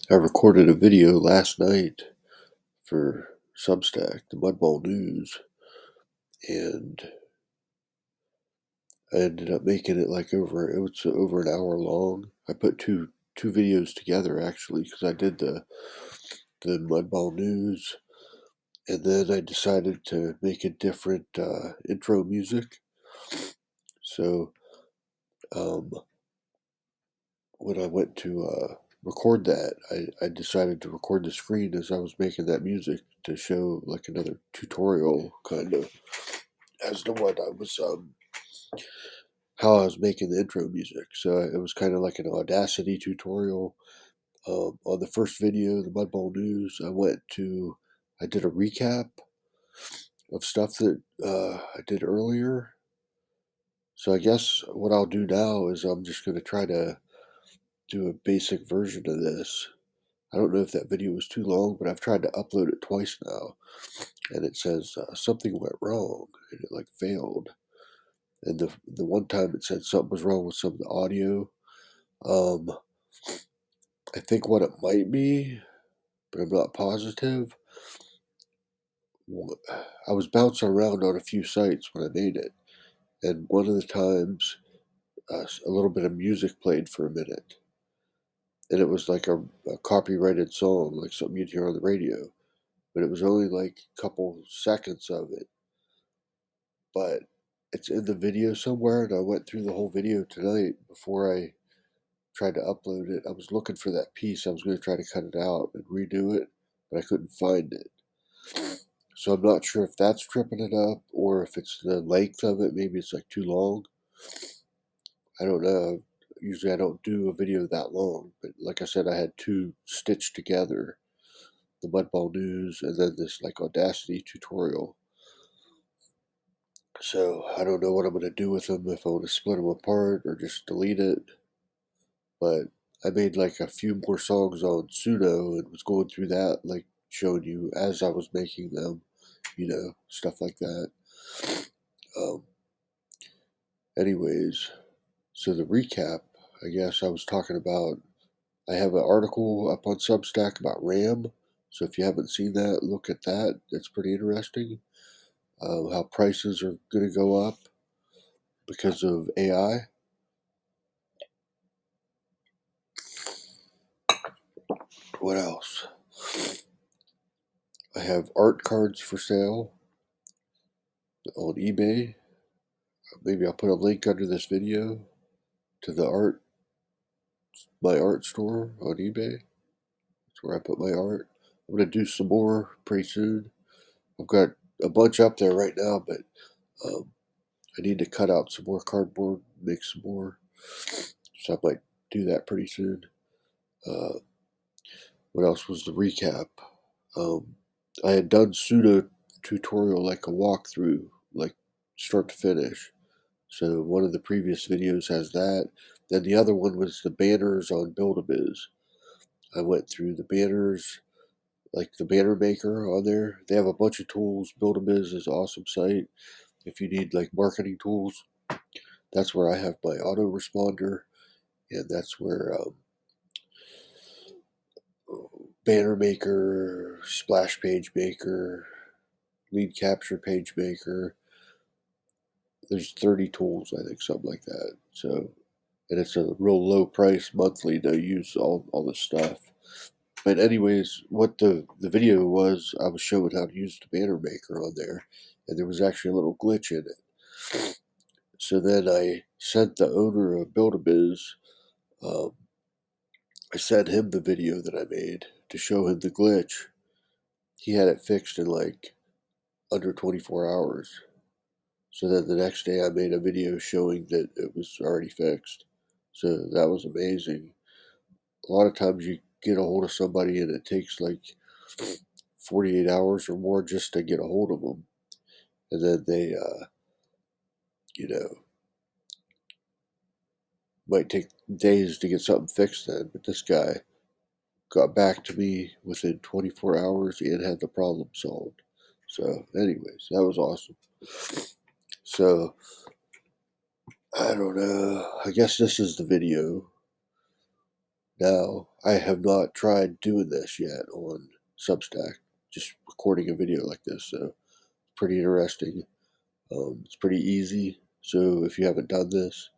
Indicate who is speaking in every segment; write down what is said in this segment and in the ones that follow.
Speaker 1: I recorded a video last night for Substack, the Mudball News, and I ended up making it it was over an hour long. I put two videos together actually because I did the Mudball News, and then I decided to make a different intro music. So um, when I went to record that, I decided to record the screen as I was making that music to show like another tutorial kind of as to what I was how I was making the intro music. So it was kind of like an Audacity tutorial. On the first video, the Mudball News, I did a recap of stuff that I did earlier. So I guess what I'll do now is I'm just going to try to do a basic version of this. I don't know if that video was too long, but I've tried to upload it twice now, and it says something went wrong, and it like failed. And the one time it said something was wrong with some of the audio. Um, I think what it might be, but I'm not positive. I was bouncing around on a few sites when I made it, and one of the times a little bit of music played for a minute, and it was like a copyrighted song, like something you'd hear on the radio, but it was only like a couple seconds of it. But it's in the video somewhere, and I went through the whole video tonight before I tried to upload it. I was looking for that piece. I was going to try to cut it out and redo it, but I couldn't find it. So I'm not sure if that's tripping it up or if it's the length of it. Maybe it's like too long. I don't know. Usually I don't do a video that long, but like I said, I had two stitched together, the Mudball News and then this like Audacity tutorial. So I don't know what I'm going to do with them, if I want to split them apart or just delete it. But I made like a few more songs on Suno and was going through that, like showing you as I was making them, stuff like that. Um, anyways, so the recap, I guess I was talking about, I have an article up on Substack about RAM. So if you haven't seen that, look at that. It's pretty interesting. How prices are going to go up because of AI. What else? I have art cards for sale on eBay. Maybe I'll put a link under this video to my art store on eBay. That's where I put my art. I'm gonna do some more pretty soon. I've got a bunch up there right now, but um, I need to cut out some more cardboard, make some more. So I might do that pretty soon. Uh, what else was the recap? Um, I had done pseudo tutorial, like a walkthrough, like start to finish. So one of the previous videos has that. Then the other one was the banners on Build-A-Biz. I went through the banners, like the banner maker on there. They have a bunch of tools. Build-A-Biz is an awesome site. If you need like marketing tools, that's where I have my autoresponder, and that's where banner maker, splash page maker, lead capture page maker. There's 30 tools, I think, something like that. So, and it's a real low price monthly to use all this stuff. But anyways, what the video was, I was showing how to use the banner maker on there, and there was actually a little glitch in it. So then I sent the owner of Build-A-Biz, um, I sent him the video that I made to show him the glitch. He had it fixed in like under 24 hours. So then the next day I made a video showing that it was already fixed. So that was amazing. A lot of times you get a hold of somebody and it takes like 48 hours or more just to get a hold of them. And then they, you know, might take days to get something fixed then. But this guy got back to me within 24 hours and had the problem solved. So, anyways, that was awesome. So, I don't know. I guess this is the video. Now, I have not tried doing this yet on Substack, just recording a video like this, so pretty interesting. It's pretty easy, so if you haven't done this,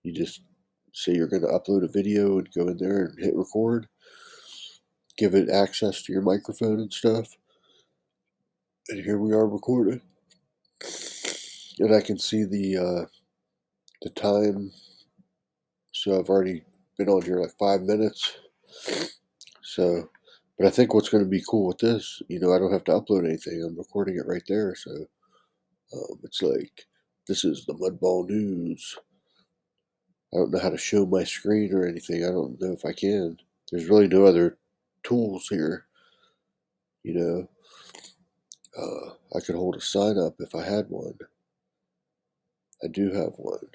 Speaker 1: you just say you're going to upload a video and go in there and hit record, give it access to your microphone and stuff, and here we are recording. And I can see the time, so I've already been on here like 5 minutes. So, but I think what's going to be cool with this, I don't have to upload anything. I'm recording it right there. So it's like, this is the Mudball News. I don't know how to show my screen or anything. I don't know if I can. There's really no other tools here. I could hold a sign up if I had one. I do have one.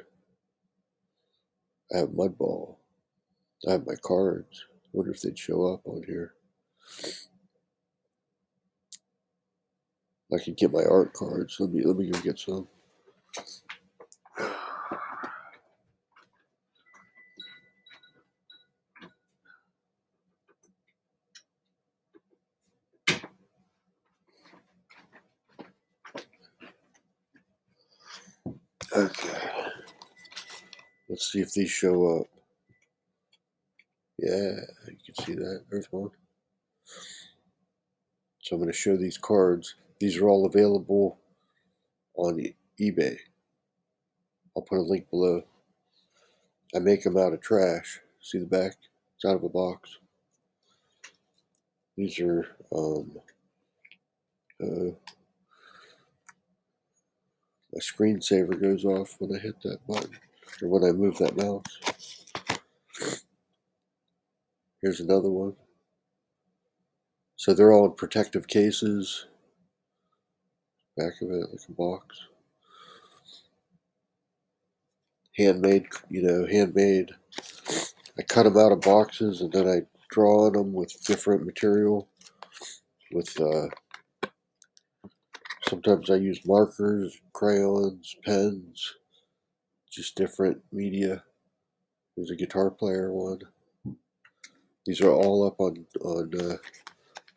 Speaker 1: I have Mudball. I have my cards. I wonder if they'd show up on here. I could get my art cards. Let me go get some. Okay. Let's see if these show up. Yeah, you can see that. There's one. So I'm going to show these cards. These are all available on eBay. I'll put a link below. I make them out of trash. See the back? It's out of a box. These are, my screensaver goes off when I hit that button, or when I move that mouse. Here's another one. So they're all in protective cases. Back of it, like a box. Handmade, handmade. I cut them out of boxes and then I draw on them with different material. With sometimes I use markers, crayons, pens, just different media. There's a guitar player one. These are all up on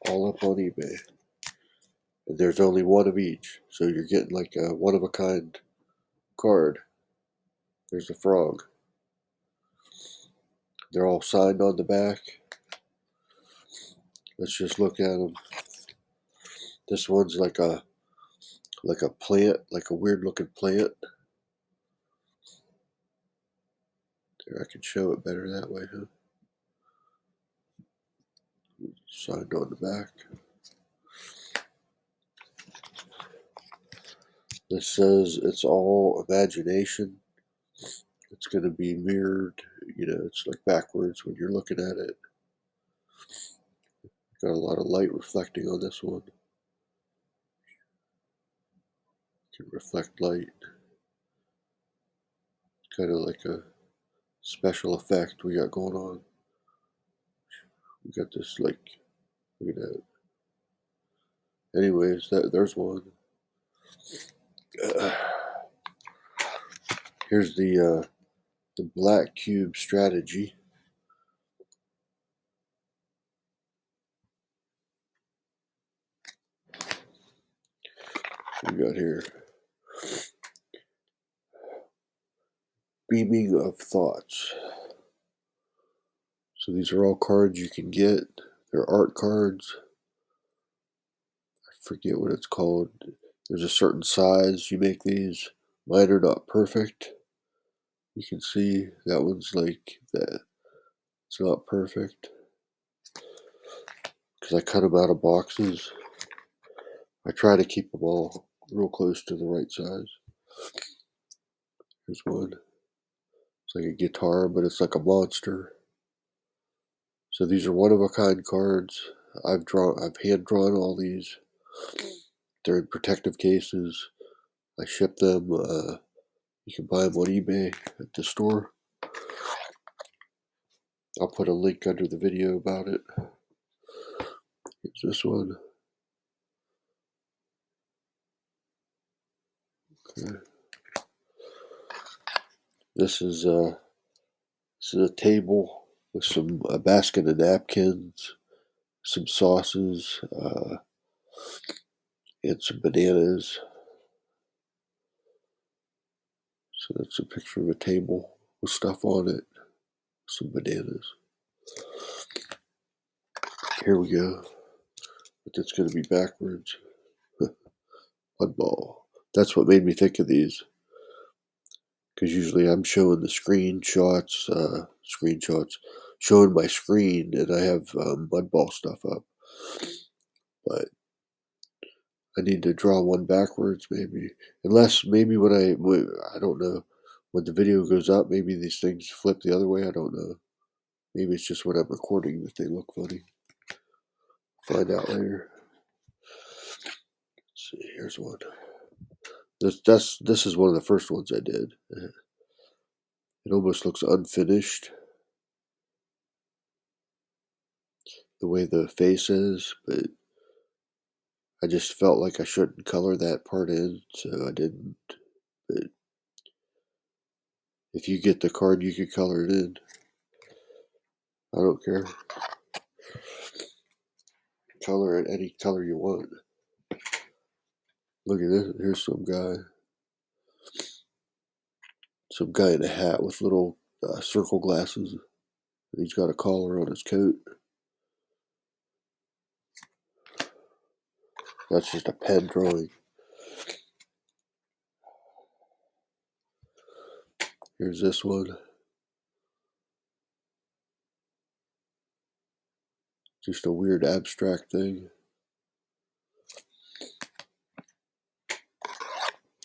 Speaker 1: eBay, and there's only one of each, so you're getting like a one of a kind card. There's a frog. They're all signed on the back. Let's just look at them. This one's like a plant, like a weird looking plant. There, I can show it better that way, huh? Signed on the back. This says it's all imagination. It's going to be mirrored, it's like backwards when you're looking at it. Got a lot of light reflecting on this one. Can reflect light. Kind of like a special effect we got going on. We got this like, look at that. Anyways, there's one. Here's the black cube strategy. We got here. Beaming of thoughts. So these are all cards you can get. They're art cards. I forget what it's called. There's a certain size you make these. Mine are not perfect. You can see that one's like that. It's not perfect because I cut them out of boxes. I try to keep them all real close to the right size. Here's one. It's like a guitar, but it's like a monster. So these are one of a kind cards. I've hand drawn all these. They're in protective cases. I ship them. You can buy them on eBay at the store. I'll put a link under the video about it. Here's this one. Okay. This is a table with some a basket of napkins, some sauces, and some bananas. So that's a picture of a table with stuff on it, some bananas. Here we go. But that's going to be backwards. Mudball. That's what made me think of these. Because usually I'm showing the screenshots, showing my screen, and I have Mudball stuff up. But I need to draw one backwards, maybe. Unless maybe when I don't know, when the video goes up, maybe these things flip the other way. I don't know. Maybe it's just when I'm recording that they look funny. Find out later. Let's see, here's one. This is one of the first ones I did. It almost looks unfinished, the way the face is, but I just felt like I shouldn't color that part in, so I didn't. But if you get the card, you could color it in. I don't care. Color it any color you want. Look at this. Here's some guy in a hat with little circle glasses. And he's got a collar on his coat. That's just a pen drawing. Here's this one. Just a weird abstract thing.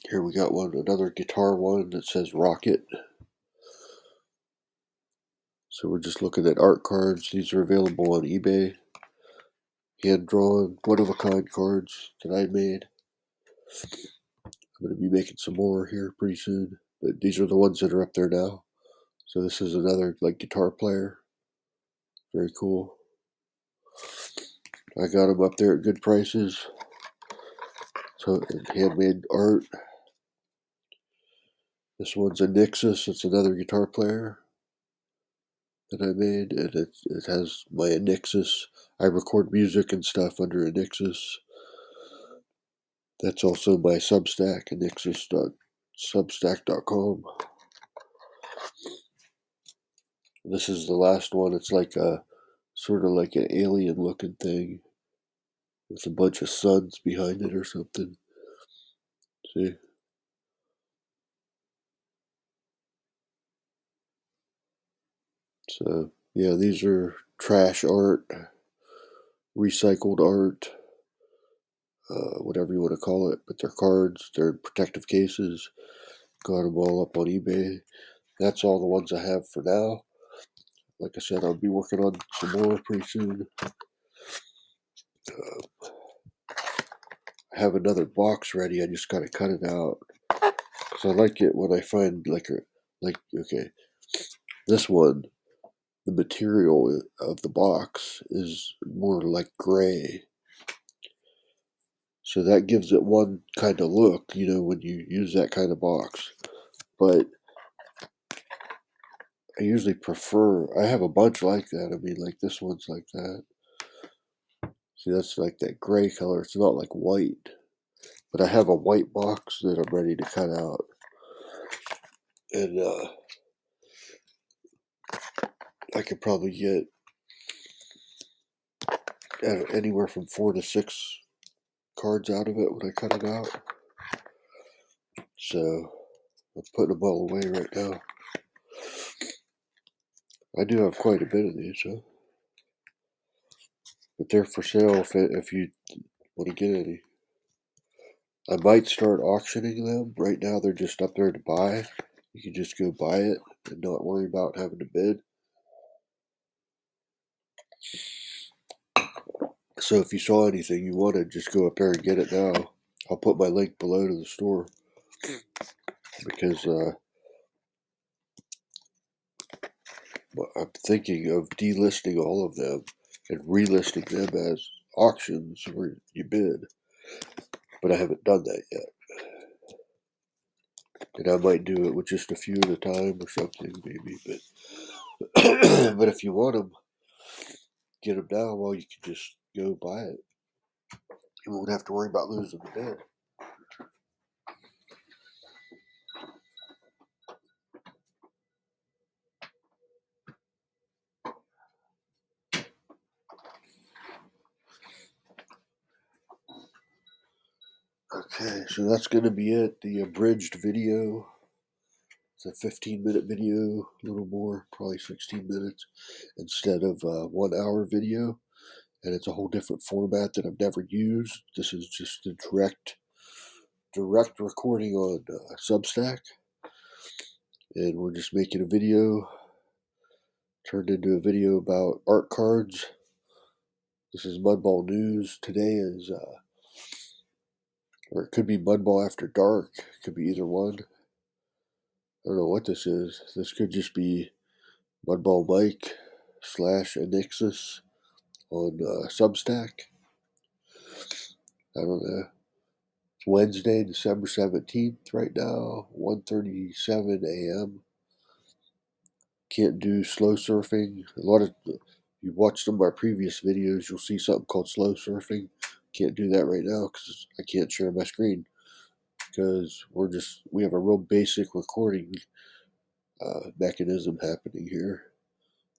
Speaker 1: Here we got one, another guitar one that says Rocket. So we're just looking at art cards. These are available on eBay. Hand-drawn, one-of-a-kind cards that I made. I'm going to be making some more here pretty soon. But these are the ones that are up there now. So this is another like guitar player. Very cool. I got them up there at good prices. So handmade art. This one's a Nixus. It's another guitar player that I made, and it has my Nixus. I record music and stuff under a Nixus. That's also my Substack, nixus.substack.com. This is the last one. It's like a sort of like an alien looking thing with a bunch of suns behind it or something. See? So, yeah, these are trash art, recycled art, whatever you want to call it, but they're cards, they're in protective cases. Got them all up on eBay. That's all the ones I have for now. Like I said, I'll be working on some more pretty soon. I have another box ready. I just gotta cut it out. So I like it when I find okay, this one, the material of the box is more like gray. So that gives it one kind of look, when you use that kind of box. But I usually I have a bunch like that. I mean, like this one's like that. See, that's like that gray color. It's not like white. But I have a white box that I'm ready to cut out. And I could probably get anywhere from 4 to 6 cards out of it when I cut it out. So I'm putting them all away right now. I do have quite a bit of these, but they're for sale if you want to get any. I might start auctioning them. Right now they're just up there to buy. You can just go buy it and not worry about having to bid. So if you saw anything you wanted, just go up there and get it now. I'll put my link below to the store because I'm thinking of delisting all of them and relisting them as auctions where you bid. But I haven't done that yet. And I might do it with just a few at a time or something, maybe. But But if you want them, get them now while you can just go buy it. You won't have to worry about losing the bid. Okay, so that's going to be it. The abridged video. It's a 15-minute video, a little more, probably 16 minutes, instead of a 1 hour video. And it's a whole different format that I've never used. This is just a direct recording on Substack. And we're just making a video, turned into a video about art cards. This is Mudball News. Today is, or it could be Mudball After Dark. It could be either one. I don't know what this is. This could just be Mudball Mike / Anixis on Substack. I don't know. It's Wednesday, December 17th right now, 1:37 a.m. Can't do slow surfing. A lot of, if you watch some of my previous videos, you'll see something called slow surfing. Can't do that right now because I can't share my screen because we have a real basic recording mechanism happening here.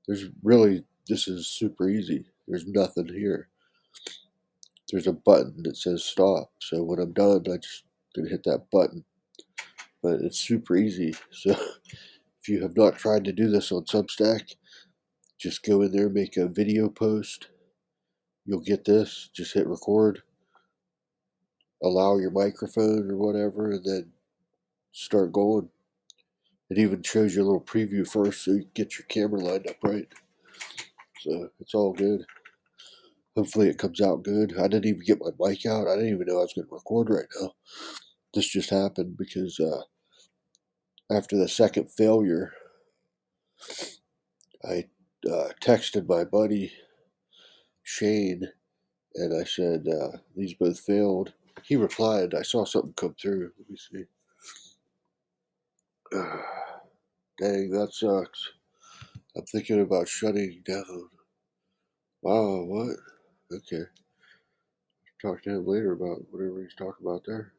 Speaker 1: This is super easy. There's nothing here. There's a button that says stop. So when I'm done, I just gonna hit that button. But it's super easy. So if you have not tried to do this on Substack, just go in there, make a video post. You'll get this. Just hit record, allow your microphone or whatever, and then start going. It even shows you a little preview first so you can get your camera lined up right. So it's all good. Hopefully it comes out good. I didn't even get my mic out. I didn't even know I was going to record right now. This just happened because after the second failure, I texted my buddy Shane and I said, these both failed. He replied, I saw something come through. Let me see. Dang, that sucks. I'm thinking about shutting down. Wow, what? Okay. Talk to him later about whatever he's talking about there.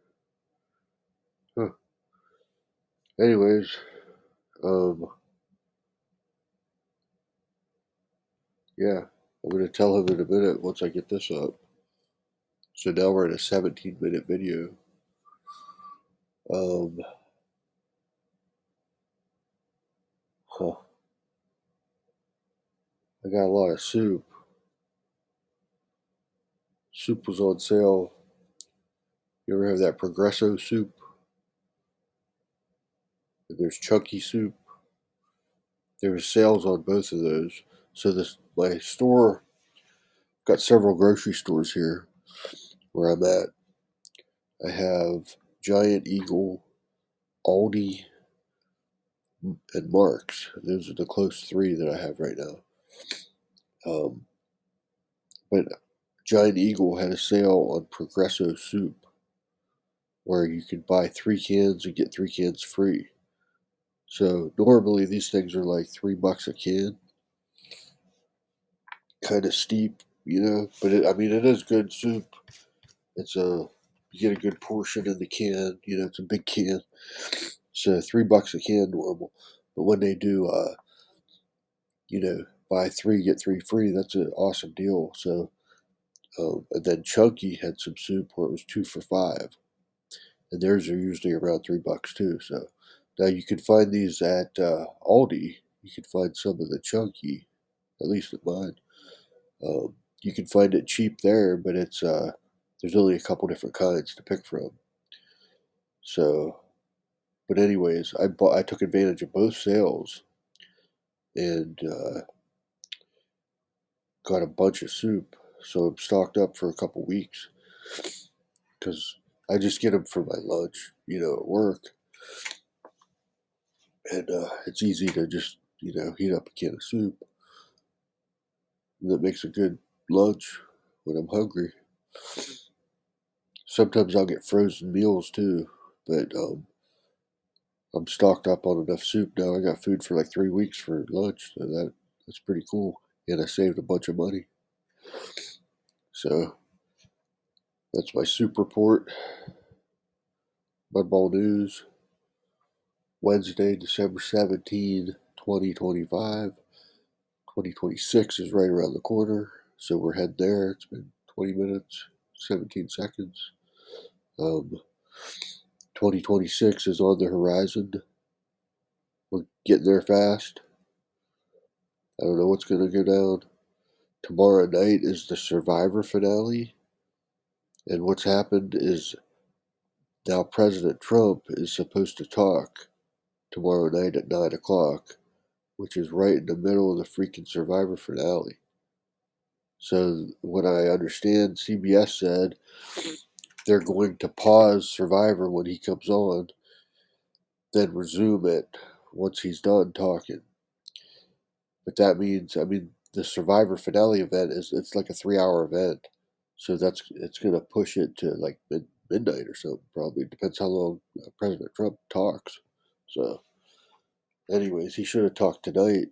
Speaker 1: Huh. Anyways, yeah, I'm going to tell him in a minute once I get this up. So now we're in a 17-minute video. Huh. I got a lot of soup. Soup was on sale. You ever have that Progresso soup? And there's chunky soup. There were sales on both of those. So my store, got several grocery stores here where I'm at. I have Giant Eagle, Aldi, and Mark's. Those are the close three that I have right now. But Giant Eagle had a sale on Progresso soup where you could buy 3 cans and get 3 cans free. So normally these things are like $3 a can. Kind of steep, but it is good soup. You get a good portion in the can, it's a big can. So $3 a can normal. But when they do, buy 3, get 3 free, that's an awesome deal. So, and then Chunky had some soup where it was 2 for $5. And theirs are usually around $3 too. So now you can find these at Aldi. You can find some of the Chunky, at least at mine. You can find it cheap there, but it's there's only a couple different kinds to pick from. So, but anyways, I took advantage of both sales and got a bunch of soup. So I'm stocked up for a couple weeks because I just get them for my lunch, at work, and it's easy to just heat up a can of soup. And that makes a good lunch when I'm hungry. Sometimes I'll get frozen meals too, but I'm stocked up on enough soup now. I got food for like 3 weeks for lunch, so that's pretty cool. And I saved a bunch of money. So that's my soup report. Mudball News, Wednesday, December 17, 2025. 2026 is right around the corner, so we're heading there. It's been 20 minutes, 17 seconds. 2026 is on the horizon. We're getting there fast. I don't know what's going to go down. Tomorrow night is the Survivor finale. And what's happened is now President Trump is supposed to talk tomorrow night at 9 o'clock, which is right in the middle of the freaking Survivor finale. So, what I understand, CBS said they're going to pause Survivor when he comes on, then resume it once he's done talking. But that means, the Survivor finale event it's like a 3 hour event, so it's gonna push it to like midnight or something. Probably depends how long President Trump talks. So, anyways, he should have talked tonight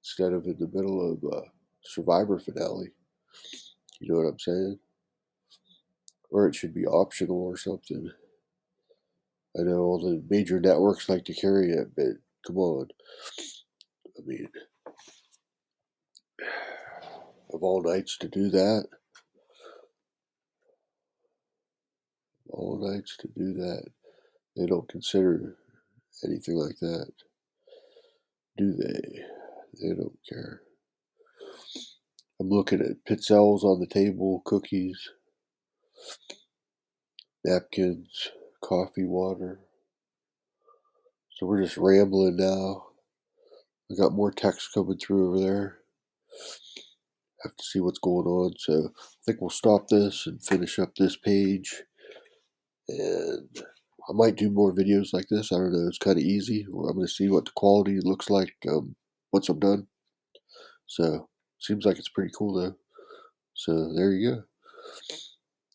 Speaker 1: instead of in the middle of Survivor finale. You know what I'm saying? Or it should be optional or something. I know all the major networks like to carry it, but come on. I mean, of all nights to do that, they don't consider anything like that, do they? They don't care. I'm looking at pizzelles on the table, cookies, napkins, coffee, water. So we're just rambling now. I got more text coming through over there. Have to see what's going on. So I think we'll stop this and finish up this page. And I might do more videos like this. I don't know. It's kind of easy. I'm going to see what the quality looks like once I'm done. So seems like it's pretty cool though. So there you go.